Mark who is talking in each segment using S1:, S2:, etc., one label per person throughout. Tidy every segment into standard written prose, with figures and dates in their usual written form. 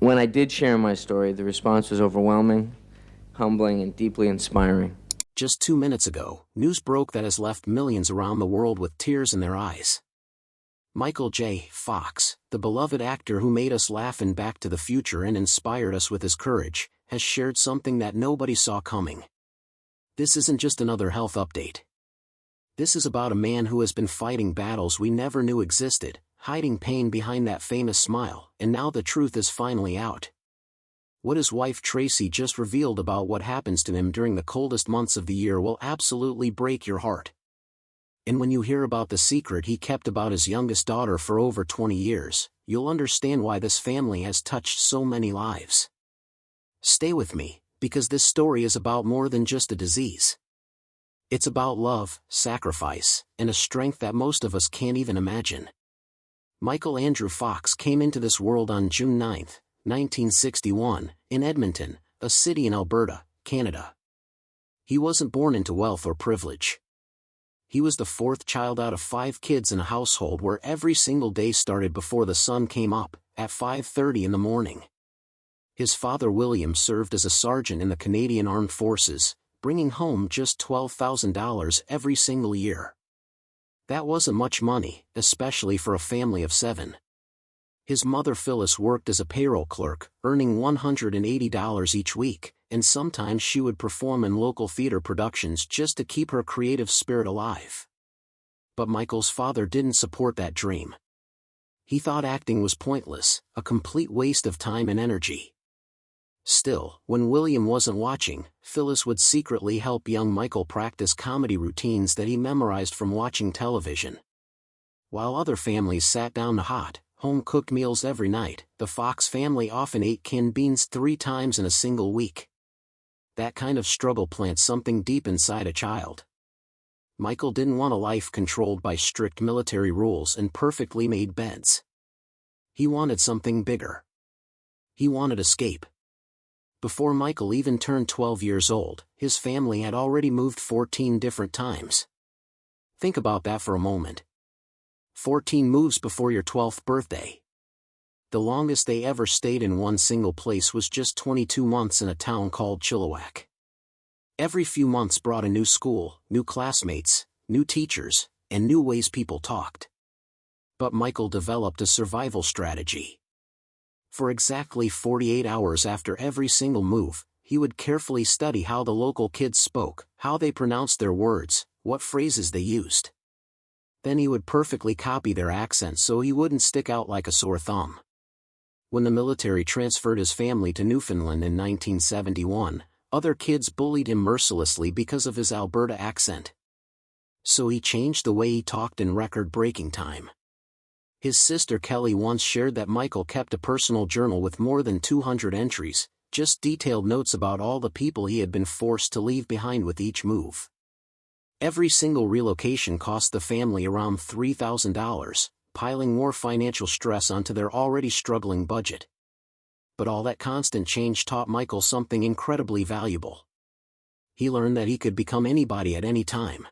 S1: When I did share my story, the response was overwhelming, humbling, and deeply inspiring.
S2: Just 2 minutes ago, news broke that has left millions around the world with tears in their eyes. Michael J. Fox, the beloved actor who made us laugh in Back to the Future and inspired us with his courage, has shared something that nobody saw coming. This isn't just another health update. This is about a man who has been fighting battles we never knew existed, hiding pain behind that famous smile, and now the truth is finally out. What his wife Tracy just revealed about what happens to him during the coldest months of the year will absolutely break your heart. And when you hear about the secret he kept about his youngest daughter for over 20 years, you'll understand why this family has touched so many lives. Stay with me, because this story is about more than just a disease. It's about love, sacrifice, and a strength that most of us can't even imagine. Michael Andrew Fox came into this world on June 9, 1961, in Edmonton, a city in Alberta, Canada. He wasn't born into wealth or privilege. He was the fourth child out of 5 kids in a household where every single day started before the sun came up, at 5:30 in the morning. His father William served as a sergeant in the Canadian Armed Forces, bringing home just $12,000 every single year. That wasn't much money, especially for a family of 7. His mother Phyllis worked as a payroll clerk, earning $180 each week, and sometimes she would perform in local theater productions just to keep her creative spirit alive. But Michael's father didn't support that dream. He thought acting was pointless, a complete waste of time and energy. Still, when William wasn't watching, Phyllis would secretly help young Michael practice comedy routines that he memorized from watching television. While other families sat down to hot, home-cooked meals every night, the Fox family often ate canned beans 3 times in a single week. That kind of struggle plants something deep inside a child. Michael didn't want a life controlled by strict military rules and perfectly made beds. He wanted something bigger. He wanted escape. Before Michael even turned 12 years old, his family had already moved 14 different times. Think about that for a moment. 14 moves before your 12th birthday. The longest they ever stayed in one single place was just 22 months in a town called Chilliwack. Every few months brought a new school, new classmates, new teachers, and new ways people talked. But Michael developed a survival strategy. For exactly 48 hours after every single move, he would carefully study how the local kids spoke, how they pronounced their words, what phrases they used. Then he would perfectly copy their accents so he wouldn't stick out like a sore thumb. When the military transferred his family to Newfoundland in 1971, other kids bullied him mercilessly because of his Alberta accent. So he changed the way he talked in record-breaking time. His sister Kelly once shared that Michael kept a personal journal with more than 200 entries, just detailed notes about all the people he had been forced to leave behind with each move. Every single relocation cost the family around $3,000, piling more financial stress onto their already struggling budget. But all that constant change taught Michael something incredibly valuable. He learned that he could become anybody at any time.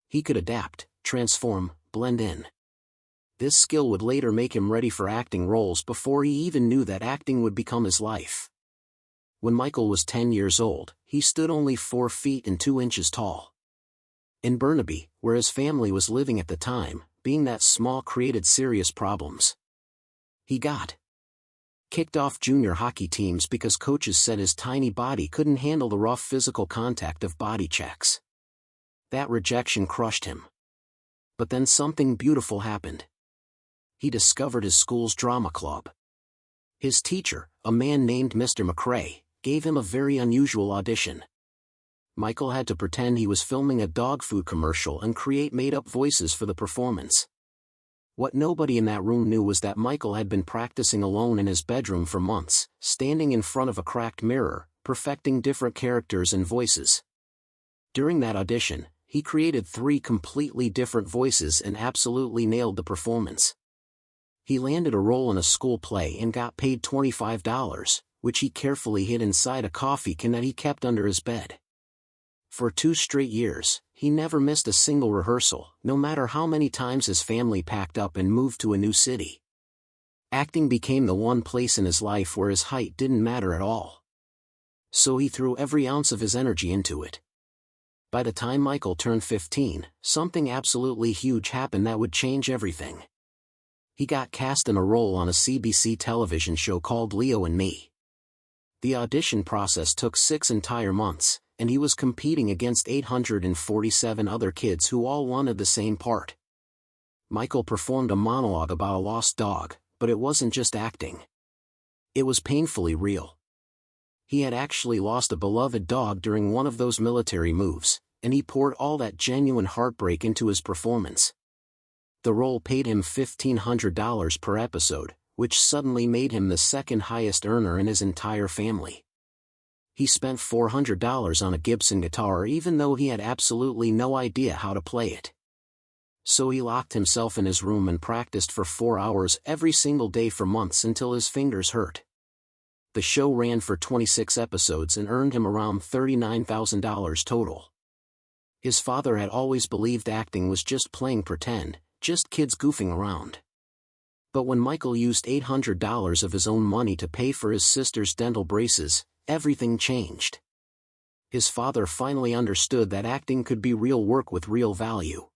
S2: He could adapt, transform, blend in. This skill would later make him ready for acting roles before he even knew that acting would become his life. When Michael was 10 years old, he stood only 4 feet and 2 inches tall. In Burnaby, where his family was living at the time, being that small created serious problems. He got kicked off junior hockey teams because coaches said his tiny body couldn't handle the rough physical contact of body checks. That rejection crushed him. But then something beautiful happened. He discovered his school's drama club. His teacher, a man named Mr. McRae, gave him a very unusual audition. Michael had to pretend he was filming a dog food commercial and create made-up voices for the performance. What nobody in that room knew was that Michael had been practicing alone in his bedroom for months, standing in front of a cracked mirror, perfecting different characters and voices. During that audition, he created 3 completely different voices and absolutely nailed the performance. He landed a role in a school play and got paid $25, which he carefully hid inside a coffee can that he kept under his bed. For 2 straight years, he never missed a single rehearsal, no matter how many times his family packed up and moved to a new city. Acting became the one place in his life where his height didn't matter at all. So he threw every ounce of his energy into it. By the time Michael turned 15, something absolutely huge happened that would change everything. He got cast in a role on a CBC television show called Leo and Me. The audition process took 6 entire months, and he was competing against 847 other kids who all wanted the same part. Michael performed a monologue about a lost dog, but it wasn't just acting. It was painfully real. He had actually lost a beloved dog during one of those military moves, and he poured all that genuine heartbreak into his performance. The role paid him $1,500 per episode, which suddenly made him the second highest earner in his entire family. He spent $400 on a Gibson guitar even though he had absolutely no idea how to play it. So he locked himself in his room and practiced for 4 hours every single day for months until his fingers hurt. The show ran for 26 episodes and earned him around $39,000 total. His father had always believed acting was just playing pretend, just kids goofing around. But when Michael used $800 of his own money to pay for his sister's dental braces, everything changed. His father finally understood that acting could be real work with real value.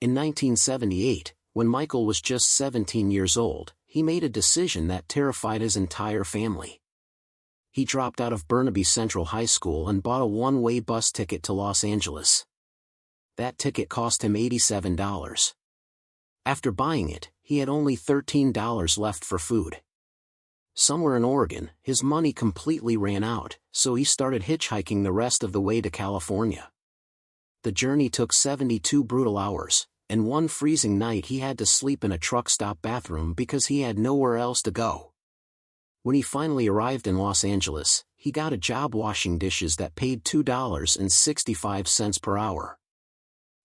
S2: In 1978, when Michael was just 17 years old, he made a decision that terrified his entire family. He dropped out of Burnaby Central High School and bought a one-way bus ticket to Los Angeles. That ticket cost him $87. After buying it, he had only $13 left for food. Somewhere in Oregon, his money completely ran out, so he started hitchhiking the rest of the way to California. The journey took 72 brutal hours, and one freezing night he had to sleep in a truck stop bathroom because he had nowhere else to go. When he finally arrived in Los Angeles, he got a job washing dishes that paid $2.65 per hour.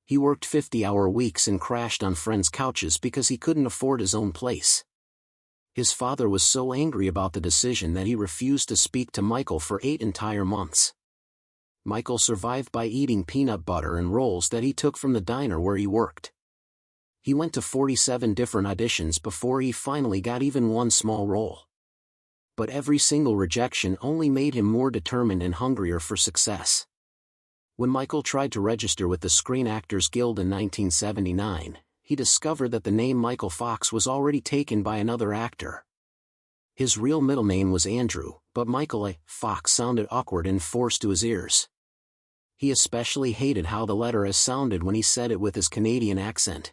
S2: He worked 50-hour weeks and crashed on friends' couches because he couldn't afford his own place. His father was so angry about the decision that he refused to speak to Michael for 8 entire months. Michael survived by eating peanut butter and rolls that he took from the diner where he worked. He went to 47 different auditions before he finally got even one small role. But every single rejection only made him more determined and hungrier for success. When Michael tried to register with the Screen Actors Guild in 1979, he discovered that the name Michael Fox was already taken by another actor. His real middle name was Andrew, but Michael A. Fox sounded awkward and forced to his ears. He especially hated how the letter S sounded when he said it with his Canadian accent.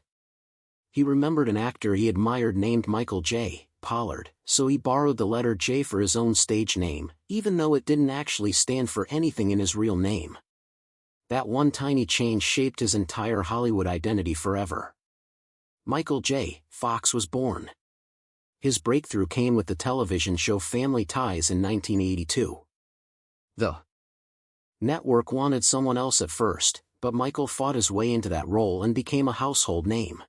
S2: He remembered an actor he admired named Michael J. Pollard, so he borrowed the letter J for his own stage name, even though it didn't actually stand for anything in his real name. That one tiny change shaped his entire Hollywood identity forever. Michael J. Fox was born. His breakthrough came with the television show Family Ties in 1982. The network wanted someone else at first, but Michael fought his way into that role and became a household name.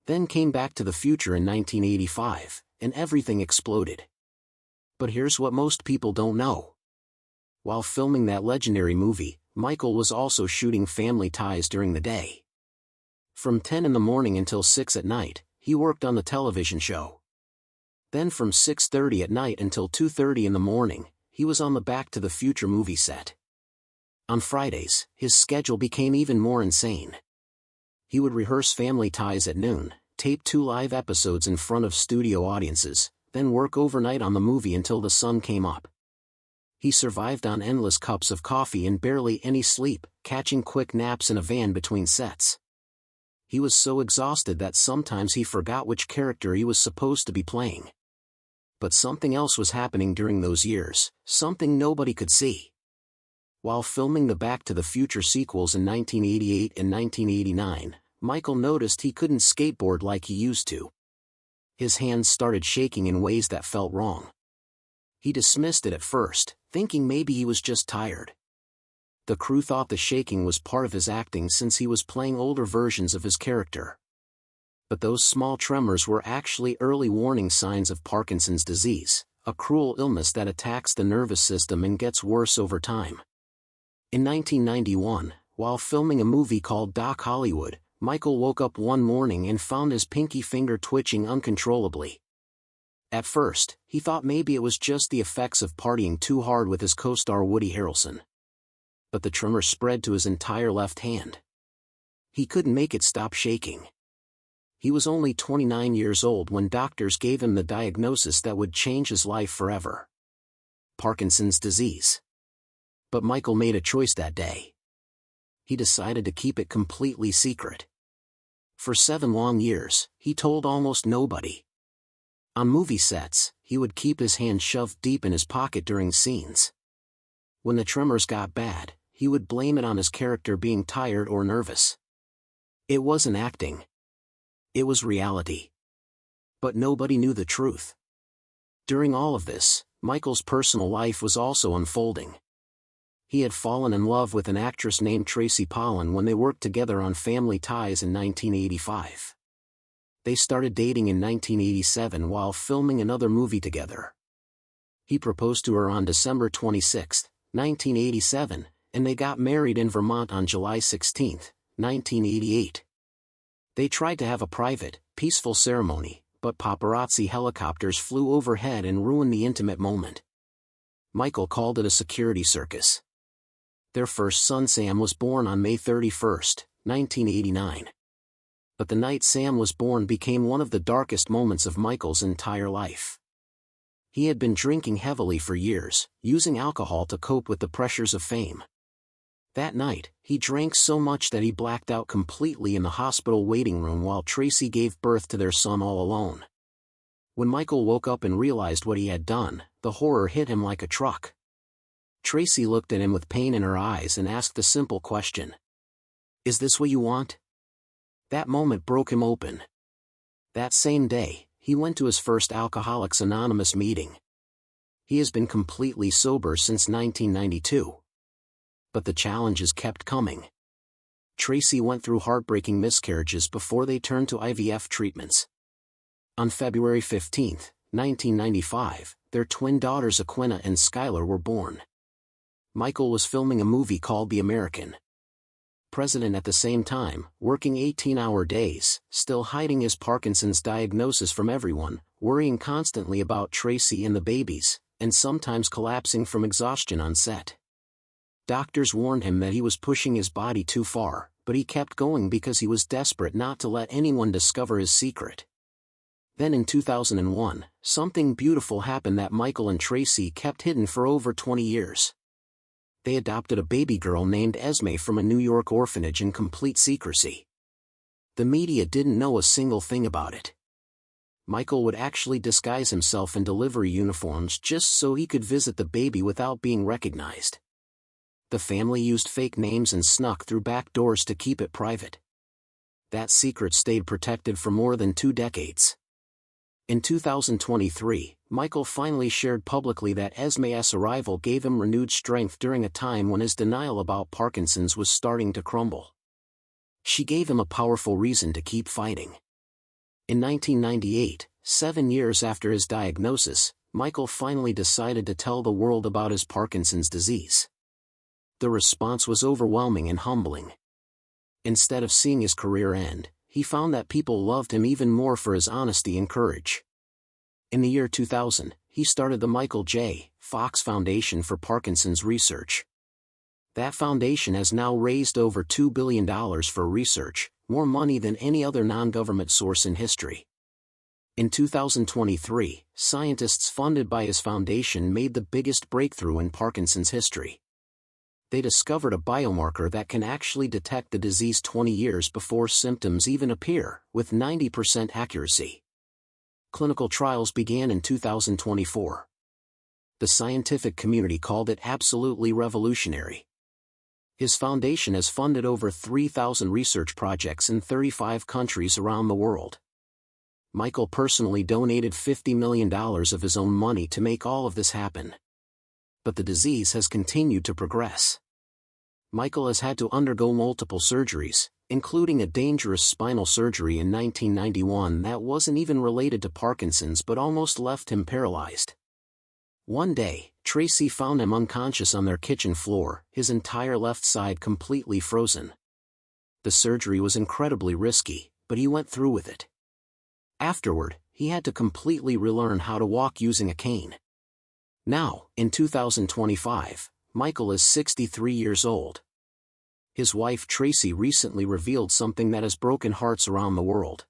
S2: Then came Back to the Future in 1985, and everything exploded. But here's what most people don't know. While filming that legendary movie, Michael was also shooting Family Ties during the day. From 10 in the morning until 6 at night, he worked on the television show. Then from 6:30 at night until 2:30 in the morning, he was on the Back to the Future movie set. On Fridays, his schedule became even more insane. He would rehearse Family Ties at noon, tape 2 live episodes in front of studio audiences, then work overnight on the movie until the sun came up. He survived on endless cups of coffee and barely any sleep, catching quick naps in a van between sets. He was so exhausted that sometimes he forgot which character he was supposed to be playing. But something else was happening during those years, something nobody could see. While filming the Back to the Future sequels in 1988 and 1989, Michael noticed he couldn't skateboard like he used to. His hands started shaking in ways that felt wrong. He dismissed it at first, thinking maybe he was just tired. The crew thought the shaking was part of his acting since he was playing older versions of his character. But those small tremors were actually early warning signs of Parkinson's disease, a cruel illness that attacks the nervous system and gets worse over time. In 1991, while filming a movie called Doc Hollywood, Michael woke up one morning and found his pinky finger twitching uncontrollably. At first, he thought maybe it was just the effects of partying too hard with his co-star Woody Harrelson. But the tremor spread to his entire left hand. He couldn't make it stop shaking. He was only 29 years old when doctors gave him the diagnosis that would change his life forever: Parkinson's disease. But Michael made a choice that day. He decided to keep it completely secret. For 7 long years, he told almost nobody. On movie sets, he would keep his hand shoved deep in his pocket during scenes. When the tremors got bad, he would blame it on his character being tired or nervous. It wasn't acting. It was reality. But nobody knew the truth. During all of this, Michael's personal life was also unfolding. He had fallen in love with an actress named Tracy Pollan when they worked together on Family Ties in 1985. They started dating in 1987 while filming another movie together. He proposed to her on December 26, 1987, and they got married in Vermont on July 16, 1988. They tried to have a private, peaceful ceremony, but paparazzi helicopters flew overhead and ruined the intimate moment. Michael called it a security circus. Their first son Sam was born on May 31, 1989. But the night Sam was born became one of the darkest moments of Michael's entire life. He had been drinking heavily for years, using alcohol to cope with the pressures of fame. That night, he drank so much that he blacked out completely in the hospital waiting room while Tracy gave birth to their son all alone. When Michael woke up and realized what he had done, the horror hit him like a truck. Tracy looked at him with pain in her eyes and asked the simple question: "Is this what you want?" That moment broke him open. That same day, he went to his first Alcoholics Anonymous meeting. He has been completely sober since 1992. But the challenges kept coming. Tracy went through heartbreaking miscarriages before they turned to IVF treatments. On February 15, 1995, their twin daughters Aquinnah and Skylar were born. Michael was filming a movie called The American President at the same time, working 18-hour days, still hiding his Parkinson's diagnosis from everyone, worrying constantly about Tracy and the babies, and sometimes collapsing from exhaustion on set. Doctors warned him that he was pushing his body too far, but he kept going because he was desperate not to let anyone discover his secret. Then in 2001, something beautiful happened that Michael and Tracy kept hidden for over 20 years. They adopted a baby girl named Esme from a New York orphanage in complete secrecy. The media didn't know a single thing about it. Michael would actually disguise himself in delivery uniforms just so he could visit the baby without being recognized. The family used fake names and snuck through back doors to keep it private. That secret stayed protected for more than 2 decades. In 2023, Michael finally shared publicly that Esme's arrival gave him renewed strength during a time when his denial about Parkinson's was starting to crumble. She gave him a powerful reason to keep fighting. In 1998, 7 years after his diagnosis, Michael finally decided to tell the world about his Parkinson's disease. The response was overwhelming and humbling. Instead of seeing his career end, he found that people loved him even more for his honesty and courage. In the year 2000, he started the Michael J. Fox Foundation for Parkinson's Research. That foundation has now raised over $2 billion for research, more money than any other non-government source in history. In 2023, scientists funded by his foundation made the biggest breakthrough in Parkinson's history. They discovered a biomarker that can actually detect the disease 20 years before symptoms even appear, with 90% accuracy. Clinical trials began in 2024. The scientific community called it absolutely revolutionary. His foundation has funded over 3,000 research projects in 35 countries around the world. Michael personally donated $50 million of his own money to make all of this happen. But the disease has continued to progress. Michael has had to undergo multiple surgeries, including a dangerous spinal surgery in 1991 that wasn't even related to Parkinson's but almost left him paralyzed. One day, Tracy found him unconscious on their kitchen floor, his entire left side completely frozen. The surgery was incredibly risky, but he went through with it. Afterward, he had to completely relearn how to walk using a cane. Now, in 2025, Michael is 63 years old. His wife Tracy recently revealed something that has broken hearts around the world.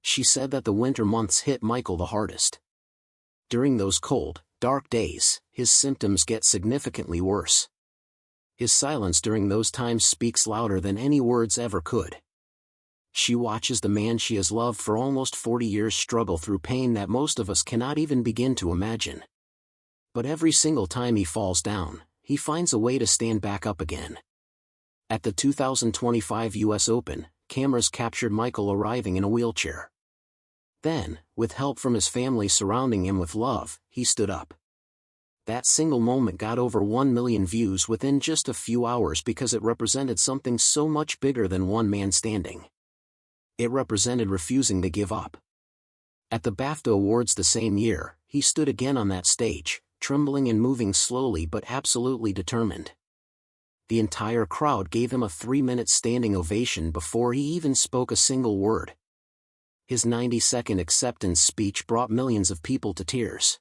S2: She said that the winter months hit Michael the hardest. During those cold, dark days, his symptoms get significantly worse. His silence during those times speaks louder than any words ever could. She watches the man she has loved for almost 40 years struggle through pain that most of us cannot even begin to imagine. But every single time he falls down, he finds a way to stand back up again. At the 2025 US Open, cameras captured Michael arriving in a wheelchair. Then, with help from his family surrounding him with love, he stood up. That single moment got over 1 million views within just a few hours because it represented something so much bigger than one man standing. It represented refusing to give up. At the BAFTA Awards the same year, he stood again on that stage, trembling and moving slowly but absolutely determined. The entire crowd gave him a 3-minute standing ovation before he even spoke a single word. His 90-second acceptance speech brought millions of people to tears.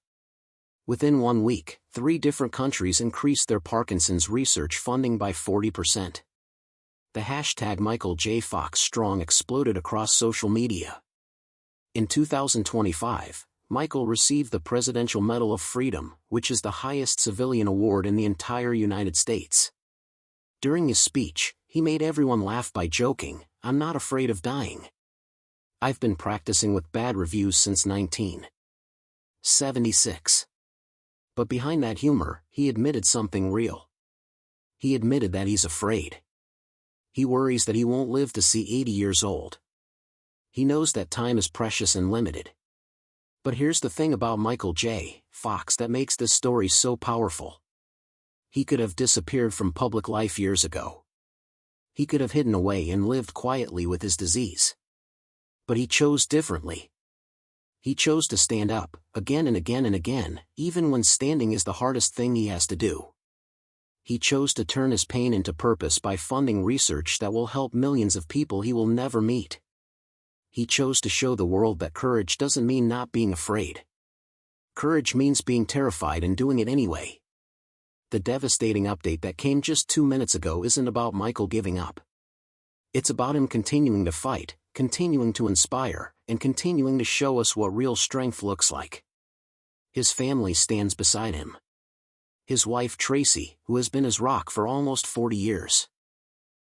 S2: Within 1 week, 3 different countries increased their Parkinson's research funding by 40%. The hashtag Michael J. Fox Strong exploded across social media. In 2025, Michael received the Presidential Medal of Freedom, which is the highest civilian award in the entire United States. During his speech, he made everyone laugh by joking, "I'm not afraid of dying. I've been practicing with bad reviews since 1976. But behind that humor, he admitted something real. He admitted that he's afraid. He worries that he won't live to see 80 years old. He knows that time is precious and limited. But here's the thing about Michael J. Fox that makes this story so powerful. He could have disappeared from public life years ago. He could have hidden away and lived quietly with his disease. But he chose differently. He chose to stand up, again and again and again, even when standing is the hardest thing he has to do. He chose to turn his pain into purpose by funding research that will help millions of people he will never meet. He chose to show the world that courage doesn't mean not being afraid. Courage means being terrified and doing it anyway. The devastating update that came just 2 minutes ago isn't about Michael giving up. It's about him continuing to fight, continuing to inspire, and continuing to show us what real strength looks like. His family stands beside him. His wife Tracy, who has been his rock for almost 40 years.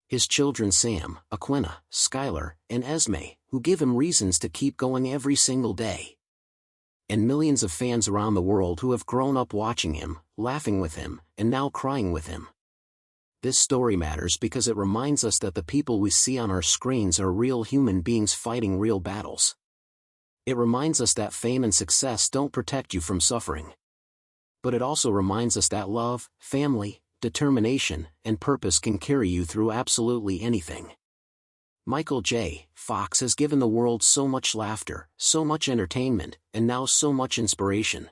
S2: His children Sam, Aquina, Skylar, and Esme, who give him reasons to keep going every single day. And millions of fans around the world who have grown up watching him, laughing with him, and now crying with him. This story matters because it reminds us that the people we see on our screens are real human beings fighting real battles. It reminds us that fame and success don't protect you from suffering. But it also reminds us that love, family, determination, and purpose can carry you through absolutely anything. Michael J. Fox has given the world so much laughter, so much entertainment, and now so much inspiration.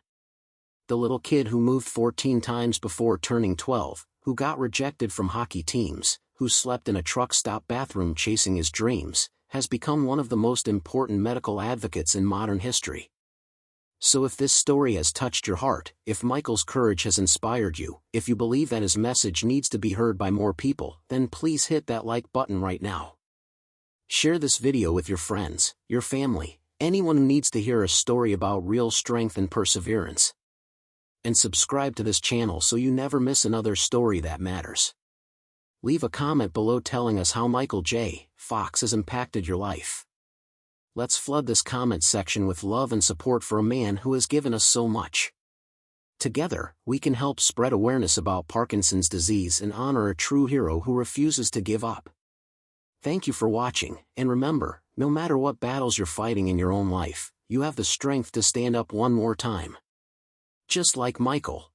S2: The little kid who moved 14 times before turning 12, who got rejected from hockey teams, who slept in a truck stop bathroom chasing his dreams, has become one of the most important medical advocates in modern history. So if this story has touched your heart, if Michael's courage has inspired you, if you believe that his message needs to be heard by more people, then please hit that like button right now. Share this video with your friends, your family, anyone who needs to hear a story about real strength and perseverance. And subscribe to this channel so you never miss another story that matters. Leave a comment below telling us how Michael J. Fox has impacted your life. Let's flood this comment section with love and support for a man who has given us so much. Together, we can help spread awareness about Parkinson's disease and honor a true hero who refuses to give up. Thank you for watching, and remember, no matter what battles you're fighting in your own life, you have the strength to stand up one more time. Just like Michael.